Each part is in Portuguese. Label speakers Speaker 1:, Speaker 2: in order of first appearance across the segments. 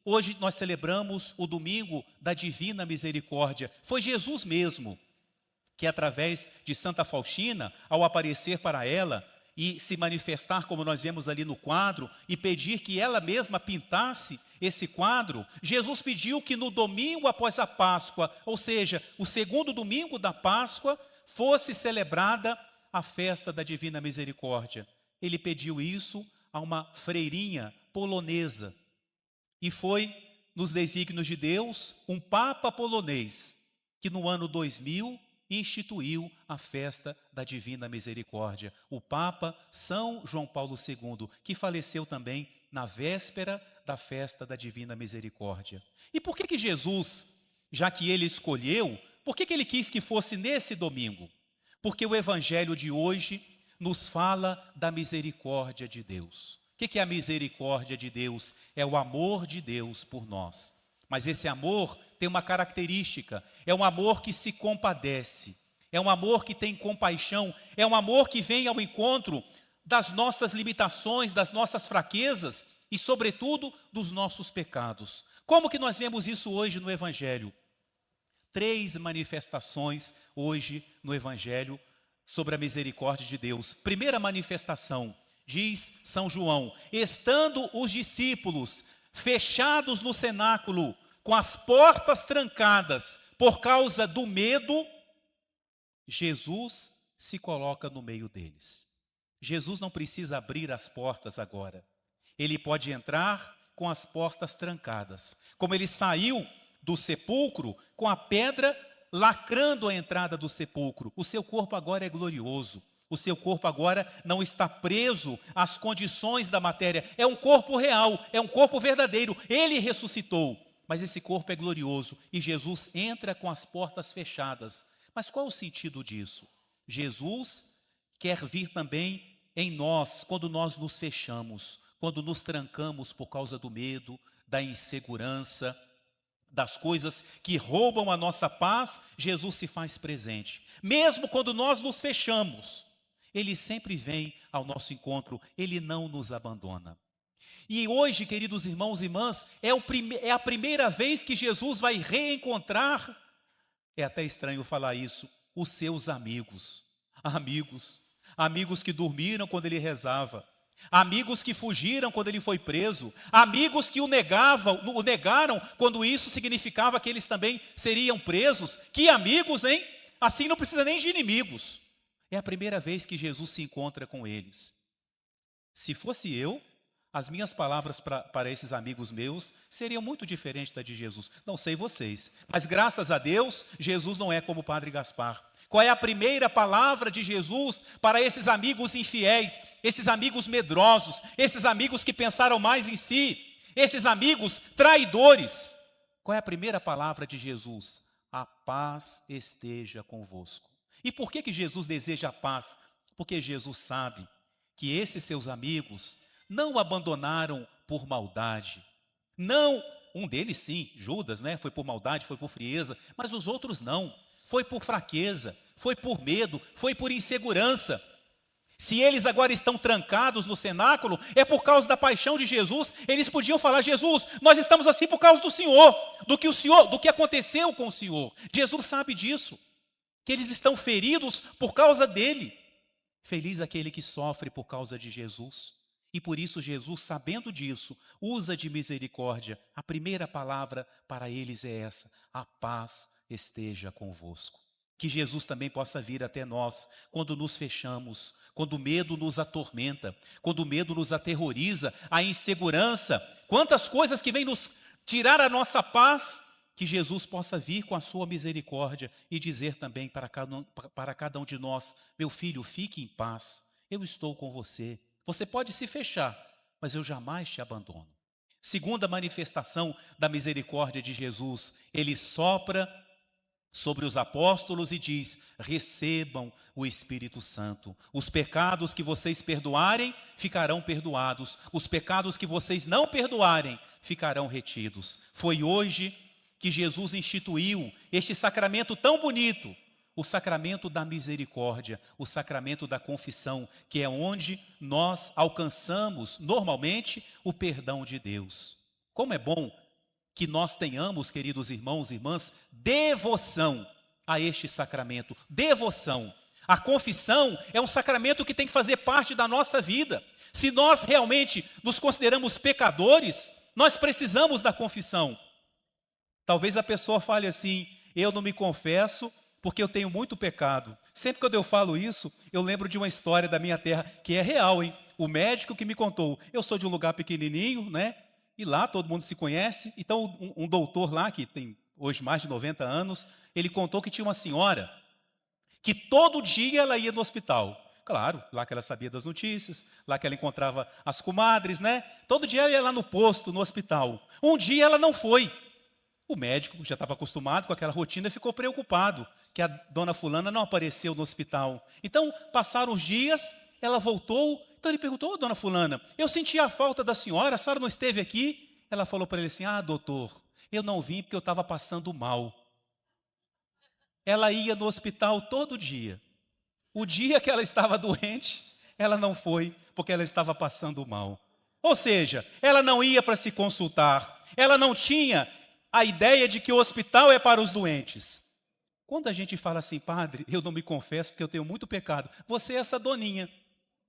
Speaker 1: hoje nós celebramos o domingo da Divina Misericórdia. Foi Jesus mesmo que, através de Santa Faustina, ao aparecer para ela e se manifestar, como nós vemos ali no quadro, e pedir que ela mesma pintasse esse quadro, Jesus pediu que no domingo após a Páscoa, ou seja, o segundo domingo da Páscoa, fosse celebrada a festa da Divina Misericórdia. Ele pediu isso a uma freirinha polonesa, e foi, nos desígnios de Deus, um Papa polonês, que no ano 2000 instituiu a festa da Divina Misericórdia. O Papa São João Paulo II, que faleceu também na véspera da festa da Divina Misericórdia. E por que Jesus, já que ele escolheu, por que ele quis que fosse nesse domingo? Porque o Evangelho de hoje nos fala da misericórdia de Deus. O que é a misericórdia de Deus? É o amor de Deus por nós. Mas esse amor tem uma característica, é um amor que se compadece, é um amor que tem compaixão, é um amor que vem ao encontro das nossas limitações, das nossas fraquezas e, sobretudo, dos nossos pecados. Como que nós vemos isso hoje no Evangelho? 3 manifestações hoje no Evangelho sobre a misericórdia de Deus. Primeira manifestação, diz São João: estando os discípulos fechados no cenáculo, com as portas trancadas por causa do medo, Jesus se coloca no meio deles. Jesus não precisa abrir as portas agora. Ele pode entrar com as portas trancadas. Como ele saiu do sepulcro com a pedra lacrando a entrada do sepulcro. O seu corpo agora é glorioso. O seu corpo agora não está preso às condições da matéria. É um corpo real, é um corpo verdadeiro. Ele ressuscitou, mas esse corpo é glorioso. E Jesus entra com as portas fechadas. Mas qual o sentido disso? Jesus quer vir também em nós, quando nós nos fechamos, quando nos trancamos por causa do medo, da insegurança, das coisas que roubam a nossa paz. Jesus se faz presente. Mesmo quando nós nos fechamos, Ele sempre vem ao nosso encontro, Ele não nos abandona. E hoje, queridos irmãos e irmãs, é a primeira vez que Jesus vai reencontrar, é até estranho falar isso, os seus amigos. Amigos que dormiram quando Ele rezava, amigos que fugiram quando Ele foi preso, amigos que o negaram quando isso significava que eles também seriam presos. Que amigos, hein? Assim não precisa nem de inimigos. É a primeira vez que Jesus se encontra com eles. Se fosse eu, as minhas palavras para esses amigos meus seriam muito diferentes da de Jesus. Não sei vocês, mas graças a Deus, Jesus não é como o Padre Gaspar. Qual é a primeira palavra de Jesus para esses amigos infiéis, esses amigos medrosos, esses amigos que pensaram mais em si, esses amigos traidores? Qual é a primeira palavra de Jesus? A paz esteja convosco. E por que Jesus deseja a paz? Porque Jesus sabe que esses seus amigos não o abandonaram por maldade. Não, um deles sim, Judas, né? Foi por maldade, foi por frieza, mas os outros não. Foi por fraqueza, foi por medo, foi por insegurança. Se eles agora estão trancados no cenáculo, é por causa da paixão de Jesus. Eles podiam falar: Jesus, nós estamos assim por causa do Senhor, do que aconteceu com o Senhor. Jesus sabe disso, que eles estão feridos por causa dele. Feliz aquele que sofre por causa de Jesus. E por isso Jesus, sabendo disso, usa de misericórdia. A primeira palavra para eles é essa: a paz esteja convosco. Que Jesus também possa vir até nós quando nos fechamos, quando o medo nos atormenta, quando o medo nos aterroriza, a insegurança, quantas coisas que vêm nos tirar a nossa paz. Que Jesus possa vir com a sua misericórdia e dizer também para cada um de nós: meu filho, fique em paz, eu estou com você. Você pode se fechar, mas eu jamais te abandono. Segunda manifestação da misericórdia de Jesus, Ele sopra sobre os apóstolos e diz: recebam o Espírito Santo. Os pecados que vocês perdoarem, ficarão perdoados. Os pecados que vocês não perdoarem, ficarão retidos. Foi hoje que Jesus instituiu este sacramento tão bonito, o sacramento da misericórdia, o sacramento da confissão, que é onde nós alcançamos normalmente o perdão de Deus. Como é bom que nós tenhamos, queridos irmãos e irmãs, devoção a este sacramento. Devoção. A confissão é um sacramento que tem que fazer parte da nossa vida. Se nós realmente nos consideramos pecadores, nós precisamos da confissão. Talvez a pessoa fale assim: eu não me confesso porque eu tenho muito pecado. Sempre que eu falo isso, eu lembro de uma história da minha terra, que é real, hein? O médico que me contou. Eu sou de um lugar pequenininho, né? E lá todo mundo se conhece. Então, um doutor lá, que tem hoje mais de 90 anos, ele contou que tinha uma senhora que todo dia ela ia no hospital. Claro, lá que ela sabia das notícias, lá que ela encontrava as comadres, né? Todo dia ela ia lá no posto, no hospital. Um dia ela não foi. O médico já estava acostumado com aquela rotina e ficou preocupado que a dona fulana não apareceu no hospital. Então, passaram os dias, ela voltou. Então ele perguntou: dona fulana, eu senti a falta da senhora não esteve aqui? Ela falou para ele assim: doutor, eu não vim porque eu estava passando mal. Ela ia no hospital todo dia. O dia que ela estava doente, ela não foi porque ela estava passando mal. Ou seja, ela não ia para se consultar. Ela não tinha a ideia de que o hospital é para os doentes. Quando a gente fala assim: padre, eu não me confesso porque eu tenho muito pecado, você é essa doninha,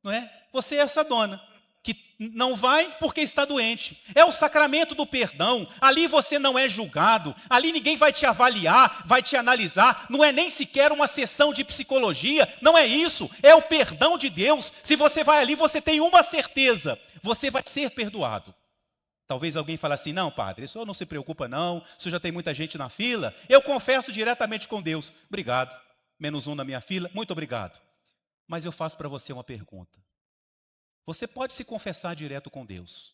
Speaker 1: não é? Você é essa dona que não vai porque está doente. É o sacramento do perdão. Ali você não é julgado, ali ninguém vai te avaliar, vai te analisar. Não é nem sequer uma sessão de psicologia, não é isso. É o perdão de Deus. Se você vai ali, você tem uma certeza: você vai ser perdoado. Talvez alguém fale assim: não, padre, o senhor não se preocupa não, o senhor já tem muita gente na fila. Eu confesso diretamente com Deus. Obrigado, menos um na minha fila, muito obrigado. Mas eu faço para você uma pergunta. Você pode se confessar direto com Deus.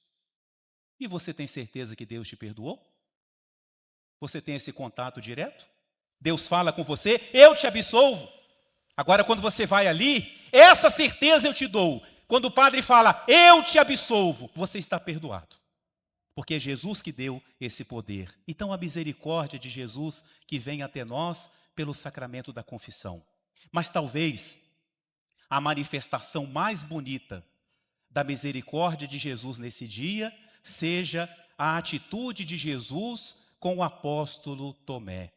Speaker 1: E você tem certeza que Deus te perdoou? Você tem esse contato direto? Deus fala com você: eu te absolvo. Agora, quando você vai ali, essa certeza eu te dou. Quando o padre fala: eu te absolvo, você está perdoado. Porque é Jesus que deu esse poder. Então, a misericórdia de Jesus que vem até nós pelo sacramento da confissão. Mas talvez a manifestação mais bonita da misericórdia de Jesus nesse dia seja a atitude de Jesus com o apóstolo Tomé.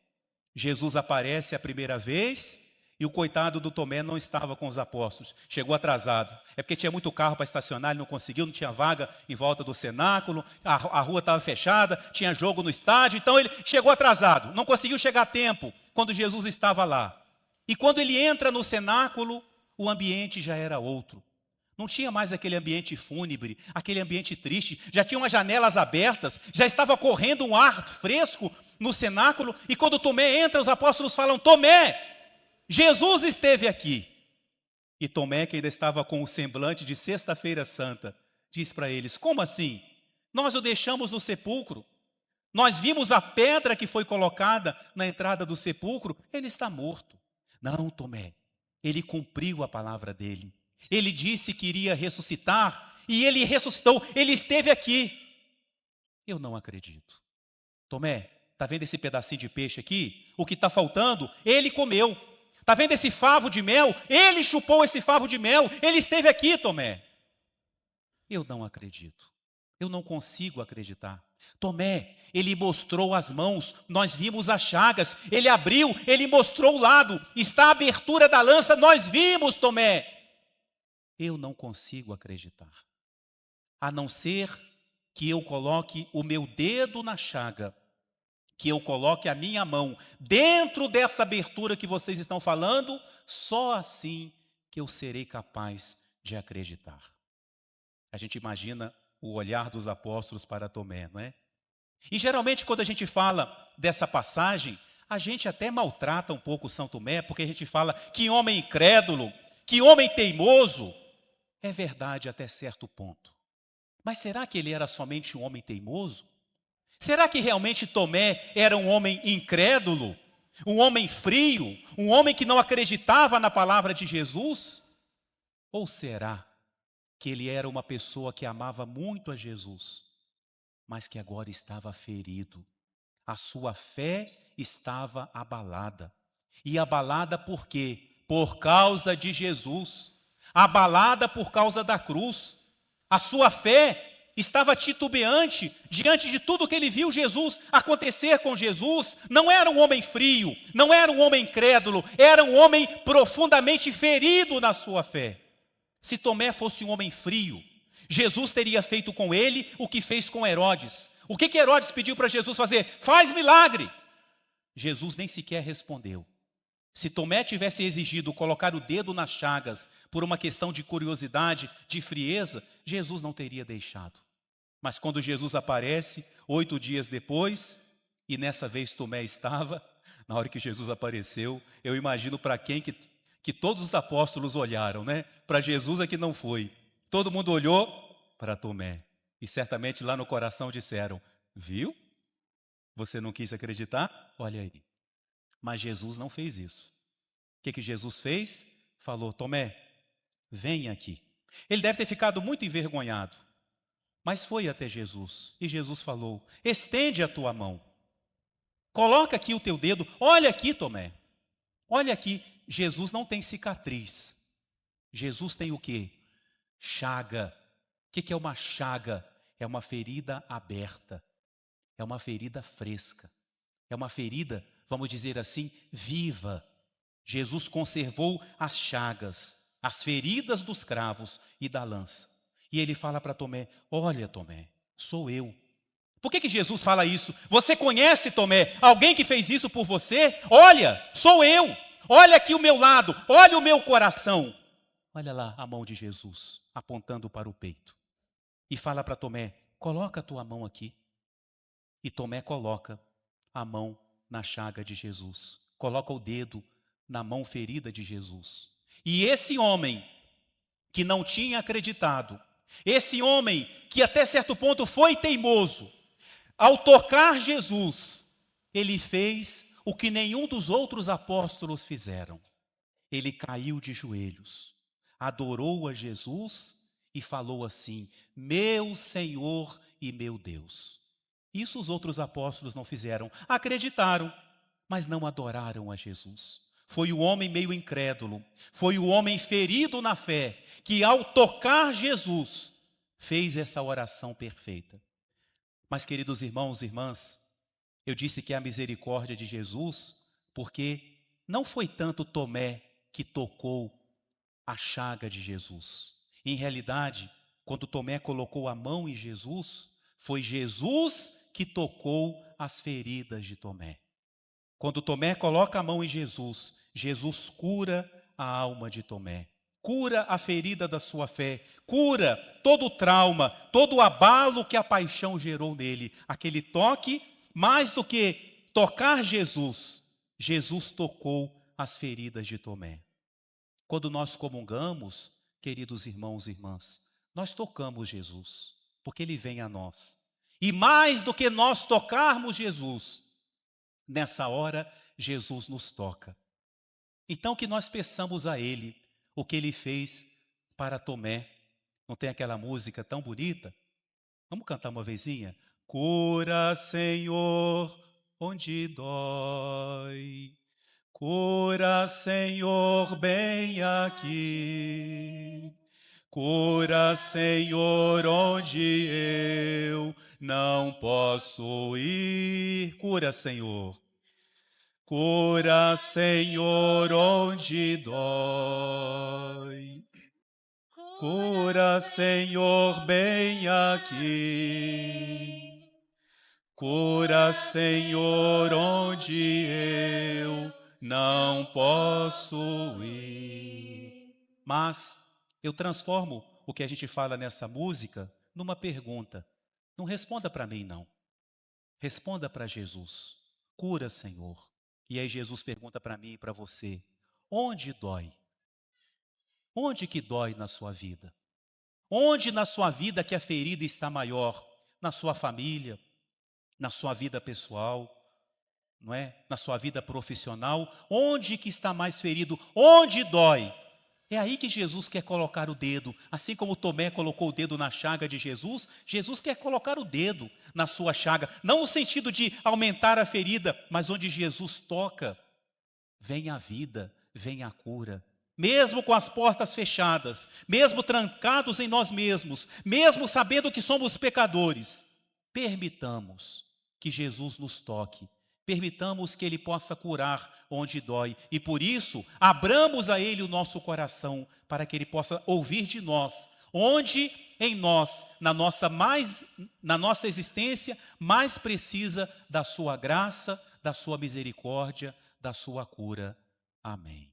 Speaker 1: Jesus aparece a primeira vez e o coitado do Tomé não estava com os apóstolos, chegou atrasado. É porque tinha muito carro para estacionar, ele não conseguiu, não tinha vaga em volta do cenáculo, a rua estava fechada, tinha jogo no estádio, então ele chegou atrasado, não conseguiu chegar a tempo quando Jesus estava lá. E quando ele entra no cenáculo, o ambiente já era outro. Não tinha mais aquele ambiente fúnebre, aquele ambiente triste, já tinham as janelas abertas, já estava correndo um ar fresco no cenáculo, e quando Tomé entra, os apóstolos falam: Tomé, Jesus esteve aqui. E Tomé, que ainda estava com o semblante de Sexta-feira Santa, diz para eles: como assim? Nós o deixamos no sepulcro, nós vimos a pedra que foi colocada na entrada do sepulcro, ele está morto. Não, Tomé, ele cumpriu a palavra dele. Ele disse que iria ressuscitar, e ele ressuscitou, ele esteve aqui. Eu não acredito. Tomé, está vendo esse pedacinho de peixe aqui? O que está faltando, ele comeu. Está vendo esse favo de mel? Ele chupou esse favo de mel, ele esteve aqui, Tomé. Eu não acredito. Eu não consigo acreditar. Tomé, ele mostrou as mãos, nós vimos as chagas, ele abriu, ele mostrou o lado, está a abertura da lança, nós vimos, Tomé. Eu não consigo acreditar, a não ser que eu coloque o meu dedo na chaga, que eu coloque a minha mão dentro dessa abertura que vocês estão falando, só assim que eu serei capaz de acreditar. A gente imagina o olhar dos apóstolos para Tomé, não é? E geralmente quando a gente fala dessa passagem, a gente até maltrata um pouco São Tomé, porque a gente fala: que homem incrédulo, que homem teimoso. É verdade até certo ponto. Mas será que ele era somente um homem teimoso? Será que realmente Tomé era um homem incrédulo? Um homem frio? Um homem que não acreditava na palavra de Jesus? Ou será que ele era uma pessoa que amava muito a Jesus, mas que agora estava ferido? A sua fé estava abalada. E abalada por quê? Por causa de Jesus. Abalada por causa da cruz. A sua fé estava titubeante diante de tudo que ele viu Jesus acontecer com Jesus. Não era um homem frio, não era um homem incrédulo, era um homem profundamente ferido na sua fé. Se Tomé fosse um homem frio, Jesus teria feito com ele o que fez com Herodes. O que Herodes pediu para Jesus fazer? Faz milagre. Jesus nem sequer respondeu. Se Tomé tivesse exigido colocar o dedo nas chagas por uma questão de curiosidade, de frieza, Jesus não teria deixado. Mas quando Jesus aparece, 8 dias depois, e nessa vez Tomé estava, na hora que Jesus apareceu, eu imagino para quem que todos os apóstolos olharam, né? Para Jesus é que não foi. Todo mundo olhou para Tomé. E certamente lá no coração disseram, viu? Você não quis acreditar? Olha aí. Mas Jesus não fez isso. O que Jesus fez? Falou, Tomé, vem aqui. Ele deve ter ficado muito envergonhado, mas foi até Jesus. E Jesus falou, estende a tua mão. Coloca aqui o teu dedo. Olha aqui, Tomé. Olha aqui. Jesus não tem cicatriz. Jesus tem o quê? Chaga. O que é uma chaga? É uma ferida aberta. É uma ferida fresca. É uma ferida, vamos dizer assim, viva. Jesus conservou as chagas, as feridas dos cravos e da lança. E ele fala para Tomé, olha Tomé, sou eu. Por que Jesus fala isso? Você conhece Tomé? Alguém que fez isso por você? Olha, sou eu. Olha aqui o meu lado, olha o meu coração. Olha lá a mão de Jesus, apontando para o peito. E fala para Tomé, coloca a tua mão aqui. E Tomé coloca a mão na chaga de Jesus. Coloca o dedo na mão ferida de Jesus. E esse homem que não tinha acreditado, esse homem que até certo ponto foi teimoso, ao tocar Jesus, ele fez o que nenhum dos outros apóstolos fizeram. Ele caiu de joelhos, adorou a Jesus e falou assim, meu Senhor e meu Deus. Isso os outros apóstolos não fizeram, acreditaram, mas não adoraram a Jesus. Foi o homem meio incrédulo, foi o homem ferido na fé, que ao tocar Jesus, fez essa oração perfeita. Mas queridos irmãos e irmãs, eu disse que é a misericórdia de Jesus, porque não foi tanto Tomé que tocou a chaga de Jesus. Em realidade, quando Tomé colocou a mão em Jesus, foi Jesus que tocou as feridas de Tomé. Quando Tomé coloca a mão em Jesus, Jesus cura a alma de Tomé. Cura a ferida da sua fé. Cura todo o trauma, todo o abalo que a paixão gerou nele. Aquele toque, mais do que tocar Jesus, Jesus tocou as feridas de Tomé. Quando nós comungamos, queridos irmãos e irmãs, nós tocamos Jesus, porque Ele vem a nós. E mais do que nós tocarmos Jesus, nessa hora, Jesus nos toca. Então que nós peçamos a Ele o que Ele fez para Tomé. Não tem aquela música tão bonita? Vamos cantar uma vezinha? Cura, Senhor, onde dói. Cura, Senhor, bem aqui. Cura, Senhor, onde eu não posso ir. Cura, Senhor. Cura, Senhor, onde dói. Cura, Senhor, bem aqui. Cura, Senhor, onde eu não posso ir. Mas eu transformo o que a gente fala nessa música numa pergunta. Não responda para mim, não. Responda para Jesus. Cura, Senhor. E aí Jesus pergunta para mim e para você, onde dói? Onde que dói na sua vida? Onde na sua vida que a ferida está maior? Na sua família, na sua vida pessoal, não é? Na sua vida profissional? Onde que está mais ferido? Onde dói? É aí que Jesus quer colocar o dedo. Assim como Tomé colocou o dedo na chaga de Jesus, Jesus quer colocar o dedo na sua chaga. Não no sentido de aumentar a ferida, mas onde Jesus toca, vem a vida, vem a cura. mesmo com as portas fechadas, mesmo trancados em nós mesmos, mesmo sabendo que somos pecadores, permitamos que Jesus nos toque, permitamos que Ele possa curar onde dói, e por isso, abramos a Ele o nosso coração, para que Ele possa ouvir de nós, onde em nós, na nossa existência, mais precisa da sua graça, da sua misericórdia, da sua cura. Amém.